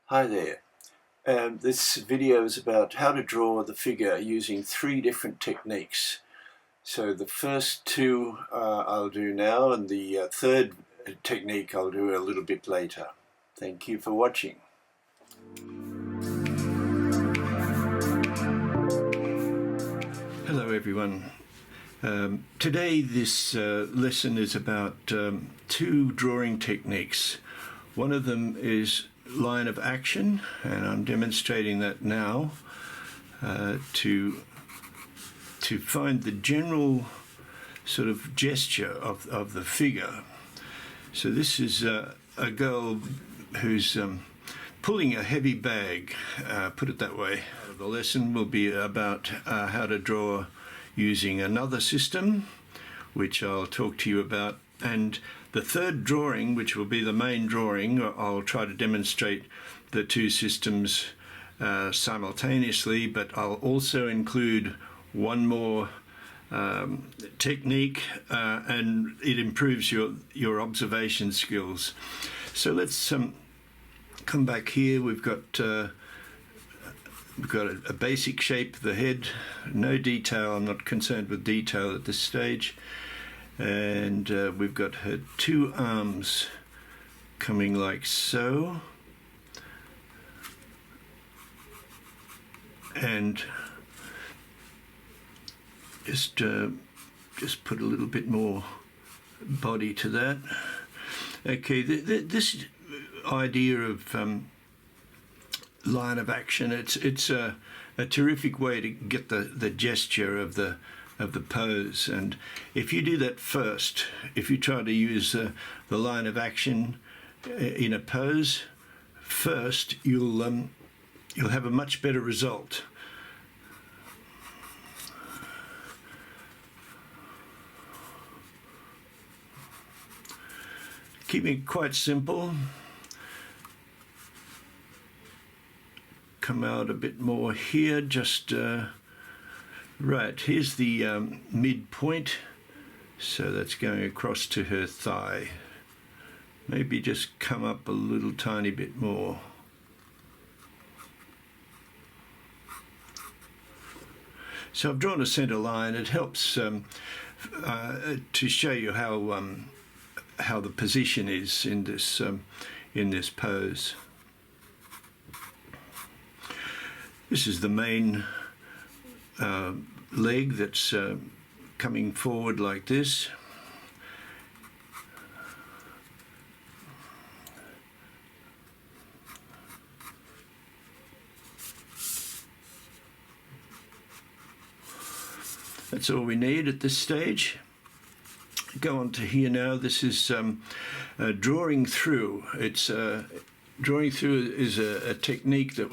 Hi there. This video is about how to draw the figure using 3 different techniques. So the first 2 I'll do now, and the third technique I'll do a little bit later. Thank you for watching. Hello everyone. Today this lesson is about 2 drawing techniques. One of them is line of action, and I'm demonstrating that now to find the general sort of gesture of the figure. So this is a girl who's pulling a heavy bag, put it that way. The lesson will be about how to draw using another system, which I'll talk to you about, and the third drawing, which will be the main drawing, I'll try to demonstrate the 2 systems simultaneously, but I'll also include one more technique, and it improves your observation skills. So let's come back here. We've got a basic shape of the head, no detail. I'm not concerned with detail at this stage. And we've got her 2 arms coming like so, and just put a little bit more body to that. Okay, this idea of line of action, it's a terrific way to get the gesture of the pose. And if you do that first, if you try to use the line of action in a pose first, you'll have a much better result. Keep it quite simple. Come out a bit more here, just right, here's the midpoint, so that's going across to her thigh. Maybe just come up a little tiny bit more. So I've drawn a center line. It helps to show you how the position is in this pose. This is the main leg that's coming forward like this. That's all we need at this stage. Go on to here now. This is drawing through. Drawing through is a technique that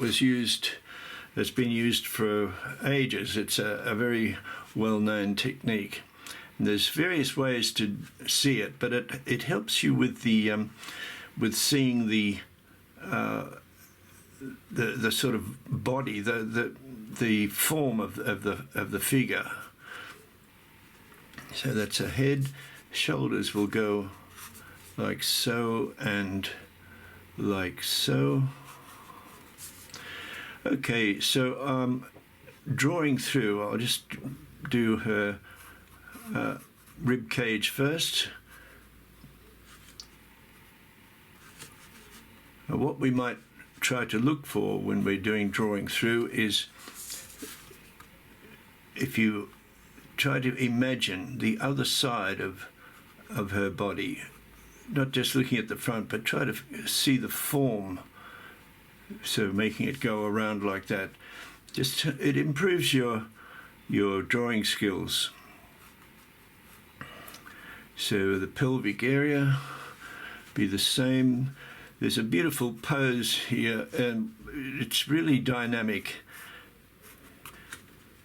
has been used for ages. It's a very well-known technique. And there's various ways to see it, but it helps you with seeing the sort of body, the form of the figure. So that's a head. Shoulders will go like so and like so. Okay, so drawing through, I'll just do her rib cage first. Now, what we might try to look for when we're doing drawing through is, if you try to imagine the other side of her body, not just looking at the front, but try to see the form. So making it go around like that, it improves your drawing skills. So the pelvic area be the same. There's a beautiful pose here, and it's really dynamic,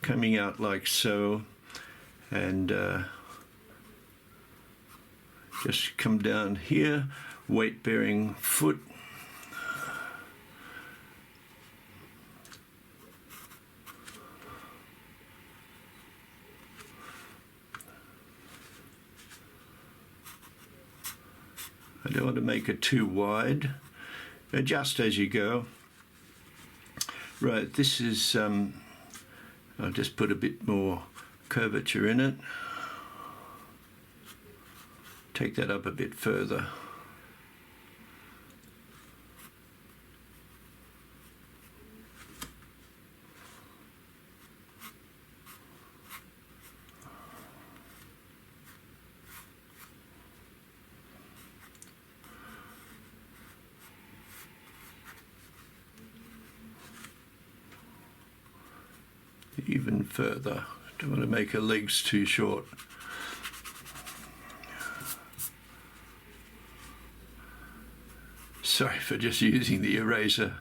coming out like so, and just come down here, weight-bearing foot. I don't want to make it too wide. Adjust as you go. Right, this is, I'll just put a bit more curvature in it. Take that up a bit further. Even further. Don't want to make her legs too short. Sorry for just using the eraser.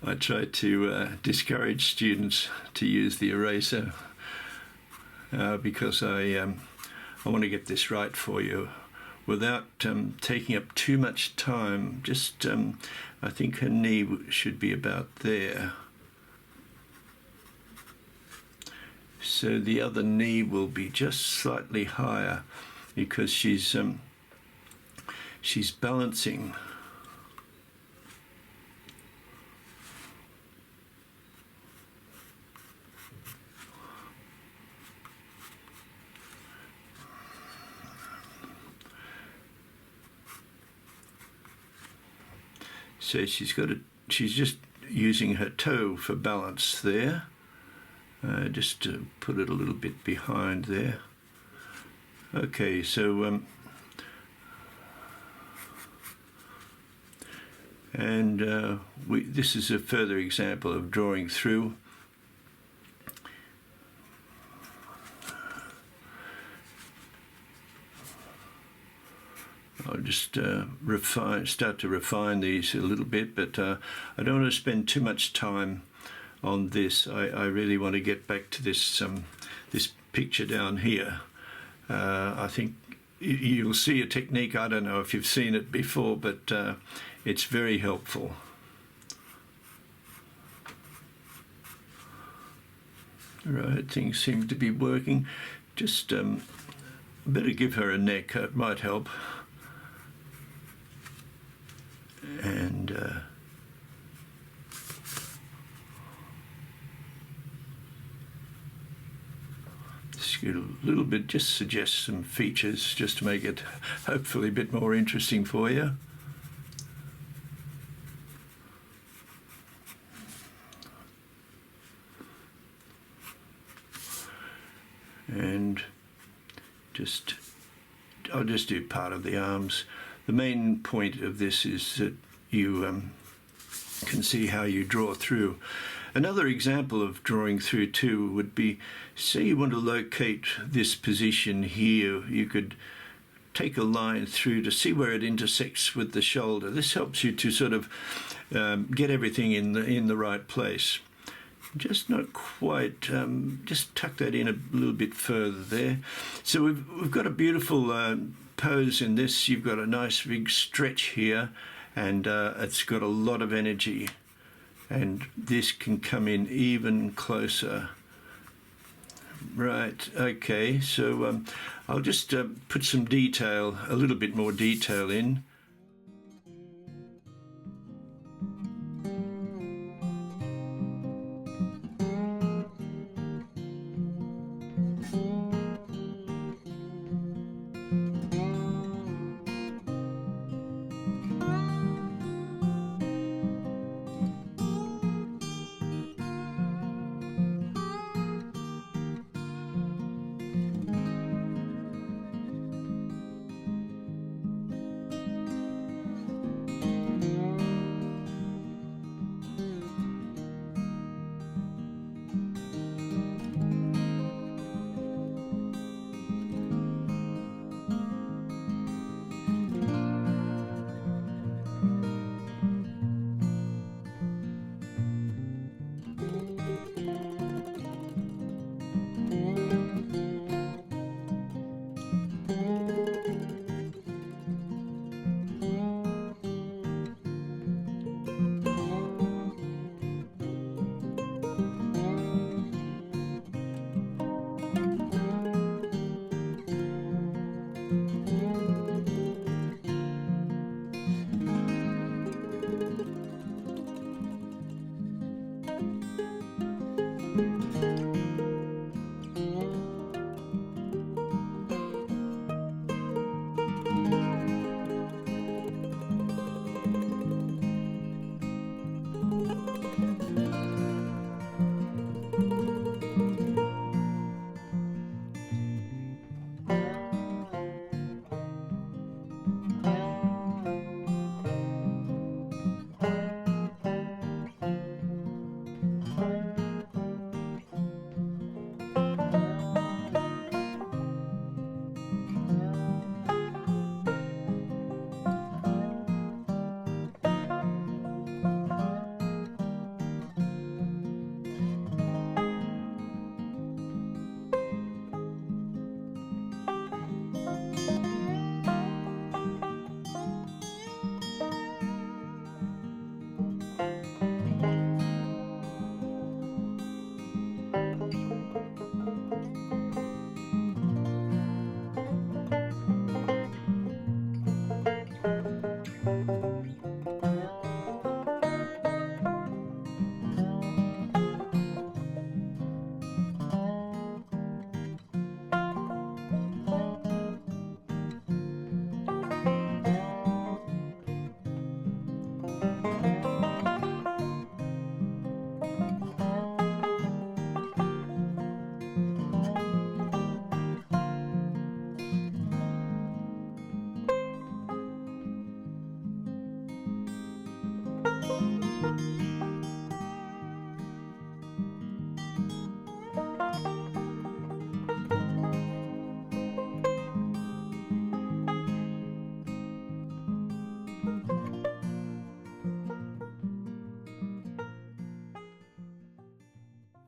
I try to discourage students to use the eraser because I want to get this right for you without taking up too much time. Just I think her knee should be about there. So the other knee will be just slightly higher because she's balancing. So she's just using her toe for balance there. Just to put it a little bit behind there. Okay, so this is a further example of drawing through. I'll just start to refine these a little bit, but I don't want to spend too much time on this. I really want to get back to this this picture down here. I think you'll see a technique. I don't know if you've seen it before, but it's very helpful. Right, things seem to be working. Just better give her a neck. It might help. And a little bit, just suggest some features just to make it hopefully a bit more interesting for you. And I'll just do part of the arms. The main point of this is that you can see how you draw through. Another example of drawing through too would be, say you want to locate this position here, you could take a line through to see where it intersects with the shoulder. This helps you to sort of get everything in the right place. Just not quite, just tuck that in a little bit further there. So we've got a beautiful pose in this. You've got a nice big stretch here, and it's got a lot of energy. And this can come in even closer. Right, okay, so I'll just put some detail, a little bit more detail in.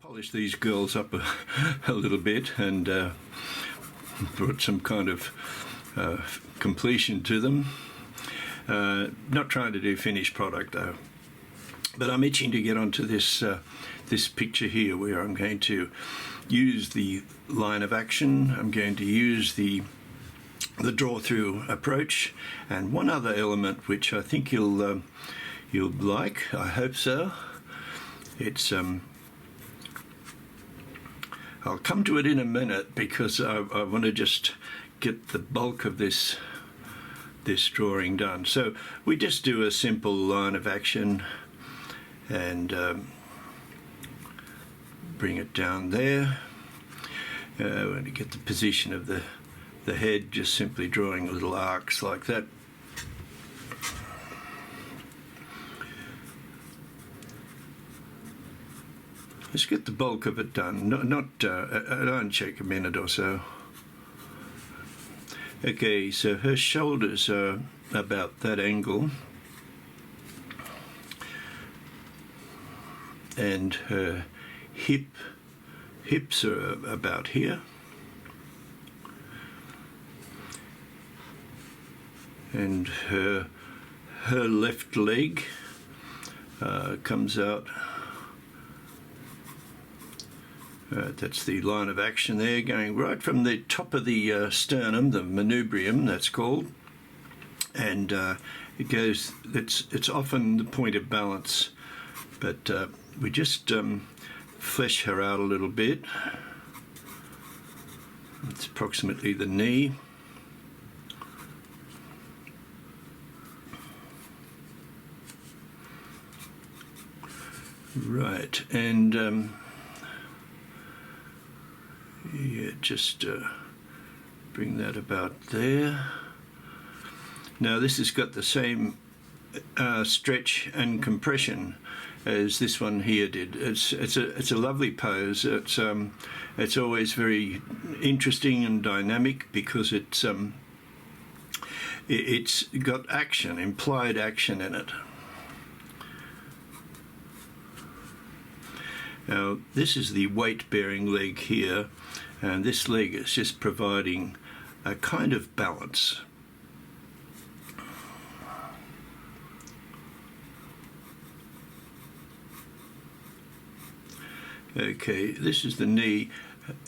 Polish these girls up a little bit and brought some kind of completion to them. Not trying to do finished product though, but I'm itching to get onto this this picture here where I'm going to use the line of action. I'm going to use the draw through approach, and one other element which I think you'll like. I hope so. It's I'll come to it in a minute because I want to just get the bulk of this drawing done. So we just do a simple line of action and bring it down there. When you get the position of the head, just simply drawing little arcs like that. Let's get the bulk of it done. It won't take a minute or so. Okay, so her shoulders are about that angle, and her hips are about here, and her left leg comes out. That's the line of action there, going right from the top of the sternum, the manubrium, that's called, and it goes. It's often the point of balance, but we just flesh her out a little bit. It's approximately the knee. Right, and yeah, just bring that about there. Now this has got the same stretch and compression as this one here did. It's a lovely pose. It's always very interesting and dynamic because it's got action, implied action in it. Now this is the weight-bearing leg here, and this leg is just providing a kind of balance. Okay, this is the knee.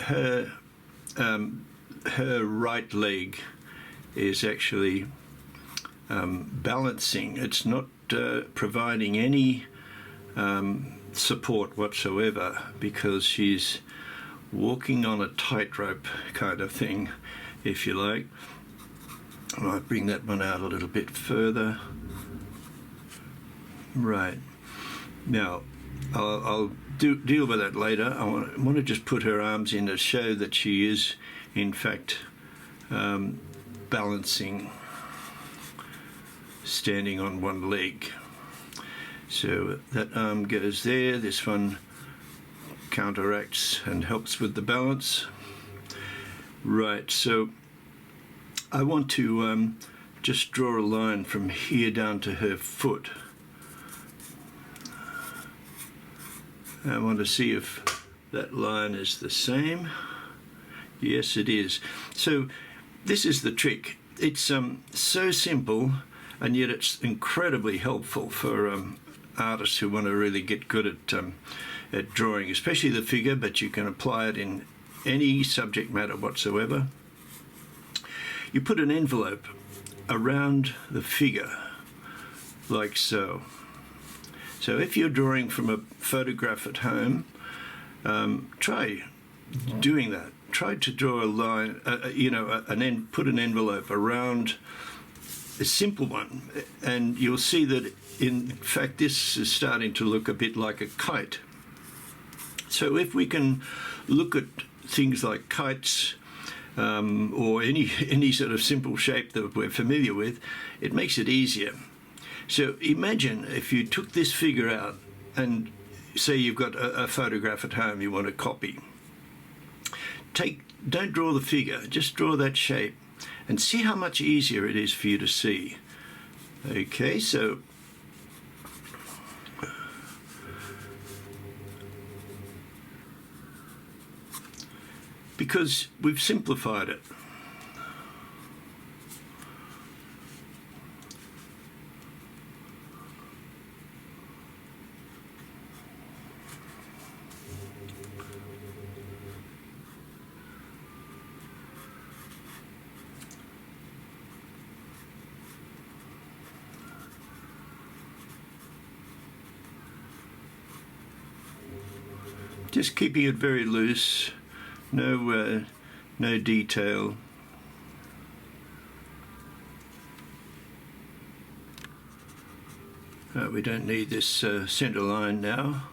Her right leg is actually balancing. It's not providing any support whatsoever because she's walking on a tightrope kind of thing, if you like. I might bring that one out a little bit further. Right. Now, I'll deal with that later. I want to just put her arms in to show that she is, in fact, balancing, standing on one leg. So that arm goes there, this one counteracts and helps with the balance. Right, so I want to just draw a line from here down to her foot. I want to see if that line is the same. Yes, it is. So this is the trick. It's so simple, and yet it's incredibly helpful for artists who want to really get good at drawing, especially the figure, but you can apply it in any subject matter whatsoever. You put an envelope around the figure, like so. So if you're drawing from a photograph at home, try doing that. Try to draw a line, put an envelope around a simple one, and you'll see that in fact this is starting to look a bit like a kite. So if we can look at things like kites or any sort of simple shape that we're familiar with, it makes it easier. So imagine if you took this figure out and say you've got a photograph at home you want to copy. Don't draw the figure, just draw that shape and see how much easier it is for you to see. Okay, so because we've simplified it. Just keeping it very loose, no detail. We don't need this center line now.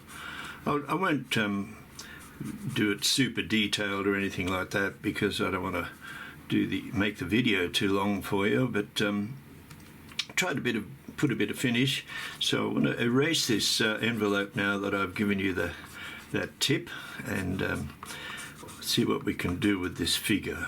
I won't do it super detailed or anything like that because I don't want to make the video too long for you, but tried put a bit of finish. So I want to erase this envelope now that I've given you that tip and see what we can do with this figure.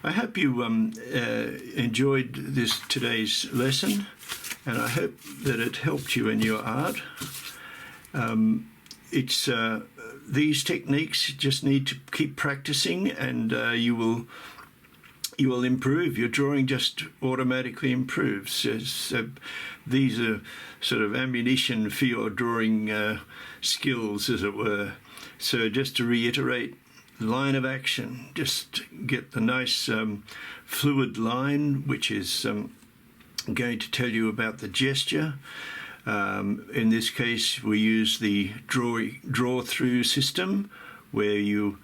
I hope you enjoyed today's lesson, and I hope that it helped you in your art. These techniques just need to keep practicing, and you will improve. Your drawing just automatically improves. So these are sort of ammunition for your drawing skills, as it were. So just to reiterate, line of action, just get the nice fluid line, which is going to tell you about the gesture. In this case, we use the draw-through system, where you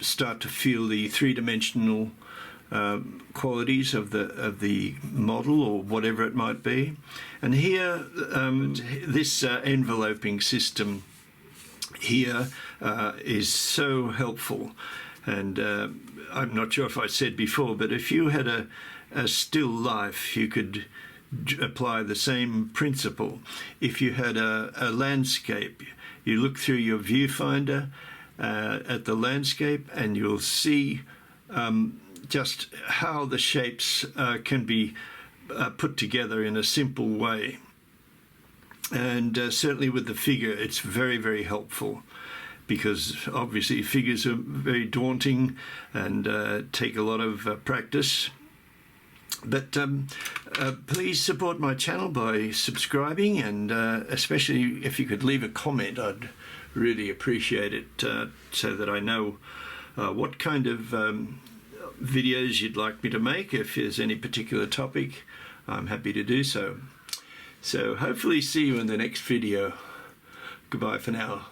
start to feel the three-dimensional qualities of the model, or whatever it might be. And here, this enveloping system here is so helpful. And I'm not sure if I said before, but if you had a still life, you could apply the same principle. If you had a landscape, you look through your viewfinder at the landscape, and you'll see just how the shapes can be put together in a simple way. And certainly with the figure, it's very, very helpful, because obviously figures are very daunting and take a lot of practice. But please support my channel by subscribing, and especially if you could leave a comment, I'd really appreciate it, so that I know what kind of videos you'd like me to make. If there's any particular topic, I'm happy to do so. So hopefully see you in the next video. Goodbye for now.